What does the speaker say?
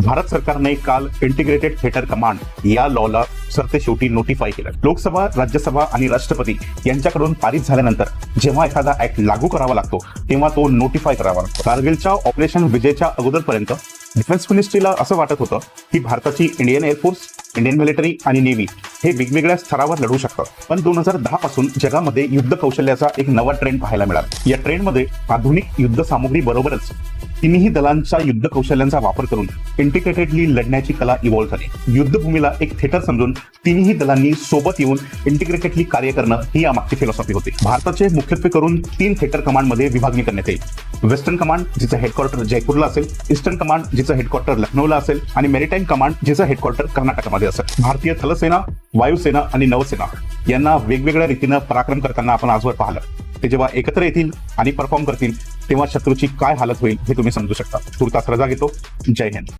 भारत सरकारने काल integrated theatre command या लॉला सरतेशेवटी नोटिफाय केलं. लोकसभा, राज्यसभा आणि राष्ट्रपती यांच्याकडून पारित झाल्यानंतर जेव्हा एखादा ऍक्ट लागू करावा लागतो तेव्हा तो नोटिफाय करावा लागतो. कारगिलच्या ऑपरेशन विजयच्या अगोदरपर्यंत डिफेन्स मिनिस्ट्रीला असं वाटत होतं की भारताची इंडियन एअरफोर्स, इंडियन मिलिटरी आणि नेव्ही हे वेगवेगळ्या स्तरावर लढू शकतात. पण 2010 पासून जगामध्ये युद्ध कौशल्याचा एक नवा ट्रेंड पाहायला मिळाला. या ट्रेंडमध्ये आधुनिक युद्ध सामुग्री बरोबरच तिन्ही दलांच्या युद्ध कौशल्यांचा वापर करून इंटिग्रेटेडली लढण्याची कला इव्हॉल्व्ह झाली. युद्धभूमीला एक थिएटर समजून तिन्ही दलांनी सोबत येऊन इंटिग्रेटेडली कार्य करणं ही यामागची फिलॉसॉफी होती. भारताचे मुख्यत्वे करून 3 थिएटर कमांडमध्ये विभागणी करण्यात येईल. वेस्टर्न कमांड, जिचं हेडक्वार्टर जयपूरला असेल, ईस्टर्न कमांड, जिचं हेडक्वार्टर लखनौला असेल, आणि मेरिटाईम कमांड, जिचं हेडक्वार्टर कर्नाटकमध्ये असेल. भारतीय थलसेना, वायुसेना आणि नौसेना यांना वेगवेगळ्या रीतीनं पराक्रम करताना आपण आजवर पाहिलं. ते जेव्हा एकत्र येतील आणि परफॉर्म करतील तेव्हा शत्रूची काय हालत होईल हे तुम्ही समजू शकता. तुर्तास रजा घेतो. जय हिंद.